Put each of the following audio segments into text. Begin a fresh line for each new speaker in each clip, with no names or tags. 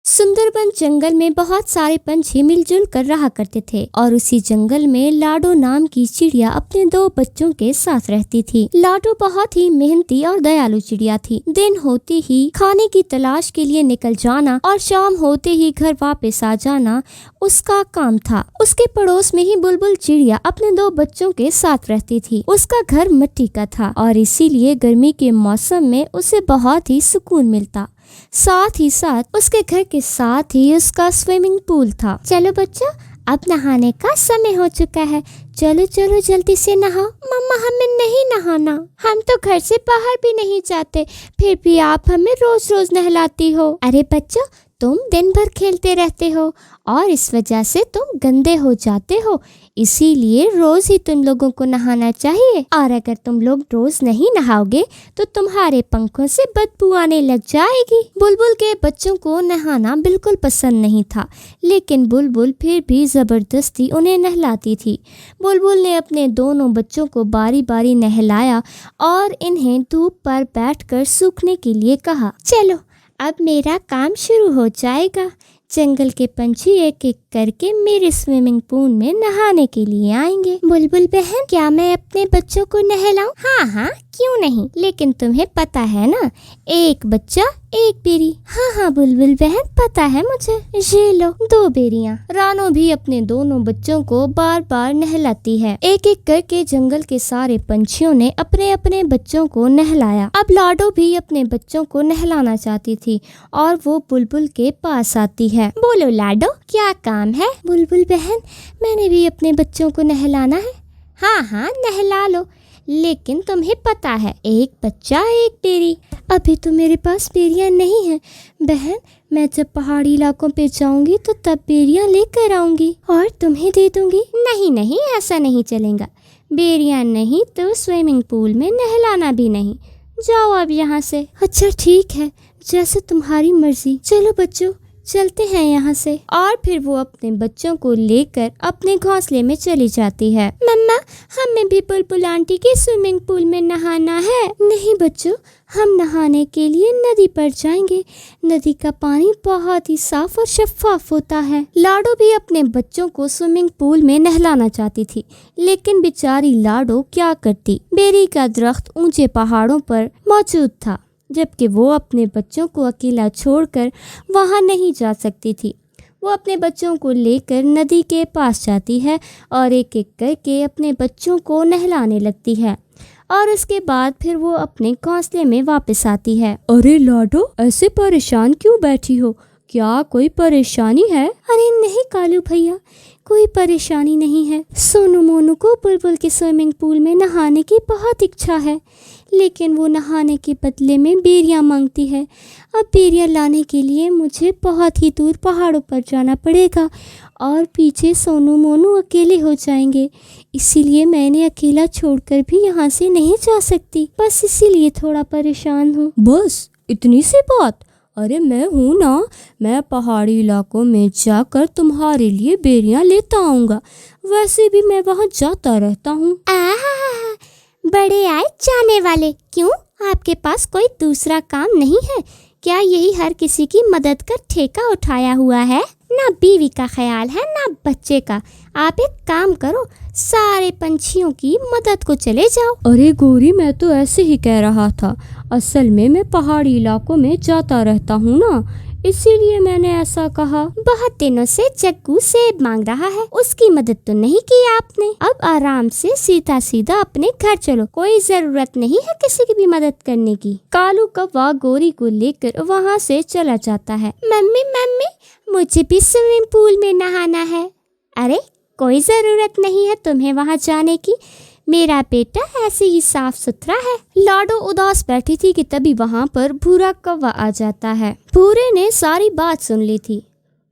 सुंदरबन जंगल में बहुत सारे पंछी मिलजुल कर रहा करते थे और उसी जंगल में लाडो नाम की चिड़िया अपने 2 बच्चों के साथ रहती थी। लाडो बहुत ही मेहनती और दयालु चिड़िया थी। दिन होते ही खाने की तलाश के लिए निकल जाना और शाम होते ही घर वापस आ जाना उसका काम था। उसके पड़ोस में ही बुलबुल चिड़िया अपने 2 बच्चों के साथ रहती थी। उसका घर मिट्टी का था और इसीलिए गर्मी के मौसम में उसे बहुत ही सुकून मिलता। साथ ही साथ उसके घर के साथ ही उसका स्विमिंग पूल था। चलो बच्चों, अब नहाने का समय हो चुका है। चलो चलो जल्दी से नहाओ। मम्मा, हमें नहीं नहाना। हम तो घर से बाहर भी नहीं जाते, फिर भी आप हमें रोज रोज नहलाती हो। अरे बच्चों, तुम दिन भर खेलते रहते हो और इस वजह से तुम गंदे हो जाते हो, इसीलिए रोज ही तुम लोगों को नहाना चाहिए। और अगर तुम लोग रोज नहीं नहाओगे तो तुम्हारे पंखों से बदबू आने लग जाएगी। बुलबुल के बच्चों को नहाना बिल्कुल पसंद नहीं था, लेकिन बुलबुल फिर भी जबरदस्ती उन्हें नहलाती थी। बुलबुल ने अपने दोनों बच्चों को बारी बारी नहलाया और इन्हें धूप पर बैठकर सूखने के लिए कहा। चलो, अब मेरा काम शुरू हो जाएगा। जंगल के पंछी एक एक करके मेरे स्विमिंग पूल में नहाने के लिए आएंगे। बुलबुल बहन, क्या मैं अपने बच्चों को नहलाऊं? हाँ हाँ, क्यों नहीं, लेकिन तुम्हें पता है ना, एक बच्चा एक बेरी। हाँ हाँ बुलबुल बहन, पता है मुझे। ये लो 2 बेरियां। रानो भी अपने दोनों बच्चों को बार बार नहलाती है। एक एक करके जंगल के सारे पंछियों ने अपने अपने बच्चों को नहलाया। अब लाडो भी अपने बच्चों को नहलाना चाहती थी और वो बुलबुल के पास आती है। बोलो लाडो, क्या काम है? बुलबुल बहन, मैंने भी अपने बच्चों को नहलाना है। हाँ हाँ, नहला लो, लेकिन तुम्हें पता है, एक बच्चा एक बेरी। अभी तो मेरे पास बेरियां नहीं है बहन। मैं जब पहाड़ी इलाकों पे जाऊंगी तो तब बेरियां लेकर आऊंगी और तुम्हें दे दूंगी। नहीं नहीं, ऐसा नहीं चलेगा। बेरियां नहीं तो स्विमिंग पूल में नहलाना भी नहीं। जाओ अब यहाँ से। अच्छा ठीक है, जैसे तुम्हारी मर्जी। चलो बच्चों, चलते हैं यहाँ से। और फिर वो अपने बच्चों को लेकर अपने घोंसले में चली जाती है। मम्मा, हमें भी बुलबुल आंटी के स्विमिंग पूल में नहाना है। नहीं बच्चों, हम नहाने के लिए नदी पर जाएंगे। नदी का पानी बहुत ही साफ और शफाफ होता है। लाडो भी अपने बच्चों को स्विमिंग पूल में नहलाना चाहती थी, लेकिन बेचारी लाडो क्या करती, बेरी का दरख्त ऊंचे पहाड़ों पर मौजूद था, जबकि वो अपने बच्चों को अकेला छोड़कर वहां नहीं जा सकती थी। वो अपने बच्चों को लेकर नदी के पास जाती है और एक एक करके अपने बच्चों को नहलाने लगती है और उसके बाद फिर वो अपने घोंसले में वापस आती है। अरे लाडो, ऐसे परेशान क्यों बैठी हो? क्या कोई परेशानी है? अरे नहीं कालू भैया, कोई परेशानी नहीं है। सोनू मोनू को बुलबुल के स्विमिंग पूल में नहाने की बहुत इच्छा है, लेकिन वो नहाने के बदले में बेरियां मांगती है। अब बेरियां लाने के लिए मुझे बहुत ही दूर पहाड़ों पर जाना पड़ेगा और पीछे सोनू मोनू अकेले हो जाएंगे, इसीलिए मैंने अकेला छोड़कर भी यहाँ से नहीं जा सकती। बस इसीलिए थोड़ा परेशान हूँ। बस इतनी सी बात? अरे मैं हूँ ना, मैं पहाड़ी इलाकों में जाकर तुम्हारे लिए बेरियां लेता आऊँगा। वैसे भी मैं वहाँ जाता रहता हूँ। बड़े आए जाने वाले, क्यों आपके पास कोई दूसरा काम नहीं है क्या? यही हर किसी की मदद का ठेका उठाया हुआ है? ना बीवी का ख्याल है ना बच्चे का। आप एक काम करो, सारे पंछियों की मदद को चले जाओ। अरे गोरी, मैं तो ऐसे ही कह रहा था। असल में मैं पहाड़ी इलाकों में जाता रहता हूँ ना, इसीलिए मैंने ऐसा कहा। बहुत दिनों से जग्गू सेब मांग रहा है, उसकी मदद तो नहीं की आपने। अब आराम से सीधा सीधा अपने घर चलो, कोई जरूरत नहीं है किसी की भी मदद करने की। कालू कौवा गोरी को लेकर वहाँ से चला जाता है। मम्मी मम्मी, मुझे भी स्विमिंग पूल में नहाना है। अरे कोई जरूरत नहीं है तुम्हें वहाँ जाने की, मेरा बेटा ऐसे ही साफ सुथरा है। लाडो उदास बैठी थी कि तभी वहाँ पर भूरा कौवा आ जाता है। भूरे ने सारी बात सुन ली थी।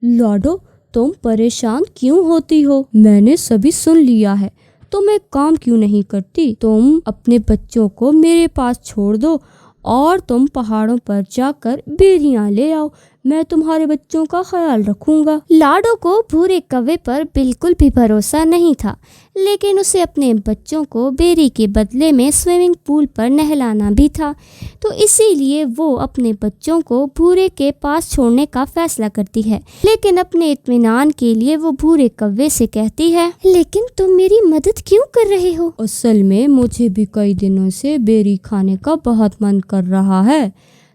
लाडो, तुम परेशान क्यों होती हो? मैंने सभी सुन लिया है। तुम एक काम क्यों नहीं करती? तुम अपने बच्चों को मेरे पास छोड़ दो और तुम पहाड़ों पर जाकर बेरियां ले आओ।
मैं तुम्हारे बच्चों का ख्याल रखूंगा।
लाडो को भूरे कौवे पर बिल्कुल भी भरोसा नहीं था, लेकिन उसे अपने बच्चों को बेरी के बदले में स्विमिंग पूल पर नहलाना भी था, तो इसीलिए वो अपने बच्चों को भूरे के पास छोड़ने का फैसला करती है। लेकिन अपने इत्मीनान के लिए वो भूरे कौवे से कहती है, लेकिन तुम मेरी मदद क्यों कर रहे हो?
असल में मुझे भी कई दिनों से बेरी खाने का बहुत मन कर रहा है,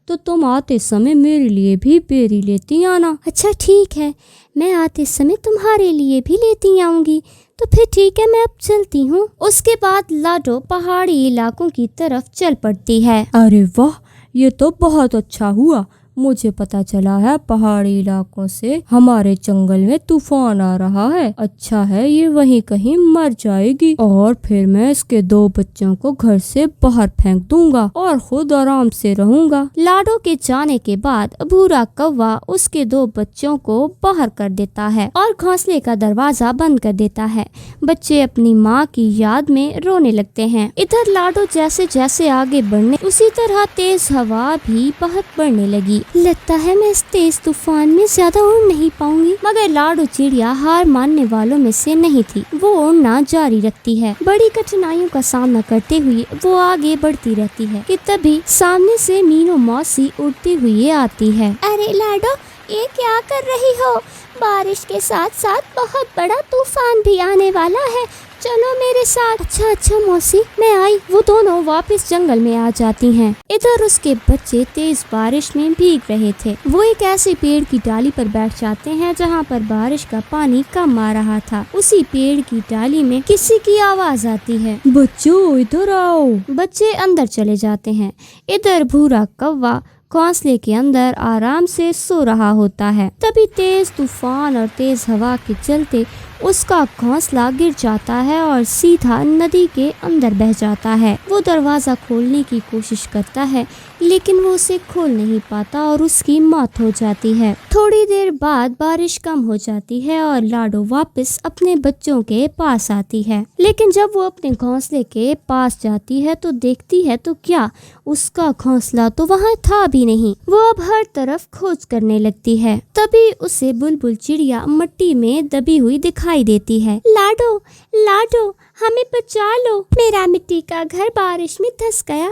तो तुम आते समय मेरे लिए भी बेरी लेती आना।
अच्छा ठीक है, मैं आते समय तुम्हारे लिए भी लेती आऊंगी। तो फिर ठीक है, मैं अब चलती हूँ। उसके बाद लाडो पहाड़ी इलाकों की तरफ चल पड़ती है।
अरे वाह, ये तो बहुत अच्छा हुआ। मुझे पता चला है पहाड़ी इलाकों से हमारे जंगल में तूफान आ रहा है। अच्छा है, ये वहीं कहीं मर जाएगी और फिर मैं इसके 2 बच्चों को घर से बाहर फेंक दूंगा और खुद आराम से रहूंगा।
लाडो के जाने के बाद भूरा कौवा उसके 2 बच्चों को बाहर कर देता है और घोंसले का दरवाजा बंद कर देता है। बच्चे अपनी माँ की याद में रोने लगते हैं। इधर लाडो जैसे जैसे आगे बढ़ने, उसी तरह तेज हवा भी बहुत बढ़ने लगी। लगता है मैं इस तेज तूफान में ज्यादा उड़ नहीं पाऊंगी। मगर लाडो चिड़िया हार मानने वालों में से नहीं थी। वो उड़ना जारी रखती है। बड़ी कठिनाइयों का सामना करते हुए वो आगे बढ़ती रहती है कि तभी सामने से मीनू मौसी उड़ती हुई आती है। अरे लाडो, ये क्या कर रही हो? बारिश के साथ साथ बहुत बड़ा तूफान भी आने वाला है, चलो मेरे साथ। अच्छा मौसी, मैं आई। वो दोनों वापस जंगल में आ जाती हैं। इधर उसके बच्चे तेज बारिश में भीग रहे थे। वो एक ऐसे पेड़ की डाली पर बैठ जाते हैं जहाँ पर बारिश का पानी कम आ रहा था। उसी पेड़ की डाली में किसी की आवाज आती है,
बच्चों इधर आओ।
बच्चे अंदर चले जाते हैं। इधर भूरा कौवा घोंसले के अंदर आराम से सो रहा होता है। तभी तेज तूफान और तेज हवा के चलते उसका घोंसला गिर जाता है और सीधा नदी के अंदर बह जाता है। वो दरवाजा खोलने की कोशिश करता है, लेकिन वो उसे खोल नहीं पाता और उसकी मौत हो जाती है। थोड़ी देर बाद बारिश कम हो जाती है और लाडो वापस अपने बच्चों के पास आती है। लेकिन जब वो अपने घोंसले के पास जाती है तो देखती है तो क्या, उसका घोंसला तो वहाँ था भी नहीं। वो अब हर तरफ खोज करने लगती है। तभी उसे बुलबुल चिड़िया मिट्टी में दबी हुई दिखाई देती है। लाडो, लाडो, हमें बचा लो। मेरा मिट्टी का घर बारिश में धंस गया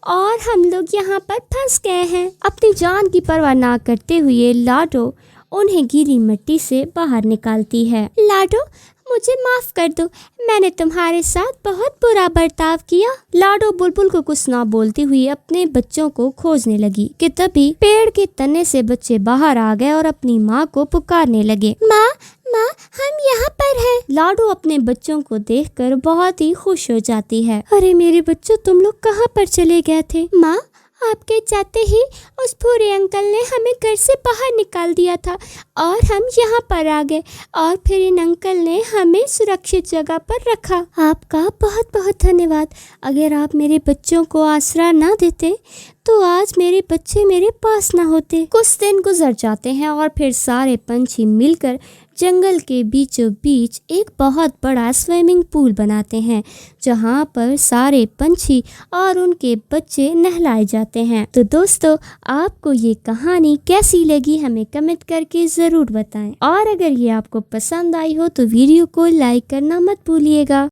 और हम लोग यहाँ पर फंस गए हैं। अपनी जान की परवाह ना करते हुए लाडो उन्हें गीली मिट्टी से बाहर निकालती है। लाडो, मुझे माफ कर दो, मैंने तुम्हारे साथ बहुत बुरा बर्ताव किया। लाडो बुलबुल को कुछ ना बोलती हुई अपने बच्चों को खोजने लगी कि तभी पेड़ के तने से बच्चे बाहर आ गए और अपनी माँ को पुकारने लगे। माँ, माँ, हम यहाँ पर हैं। लाडो अपने बच्चों को देखकर बहुत ही खुश हो जाती है। अरे मेरे बच्चों, तुम लोग कहाँ पर चले गए थे? माँ, आपके जाते ही उस भूरे अंकल ने हमें घर से बाहर निकाल दिया था और हम यहाँ पर आ गए और फिर इन अंकल ने हमें सुरक्षित जगह पर रखा। आपका बहुत बहुत धन्यवाद। अगर आप मेरे बच्चों को आसरा ना देते तो आज मेरे बच्चे मेरे पास ना होते। कुछ दिन गुजर जाते हैं और फिर सारे पंछी मिलकर जंगल के बीचों बीच एक बहुत बड़ा स्विमिंग पूल बनाते हैं, जहाँ पर सारे पंछी और उनके बच्चे नहलाए जाते हैं। तो दोस्तों, आपको ये कहानी कैसी लगी हमें कमेंट करके ज़रूर बताएं और अगर ये आपको पसंद आई हो तो वीडियो को लाइक करना मत भूलिएगा।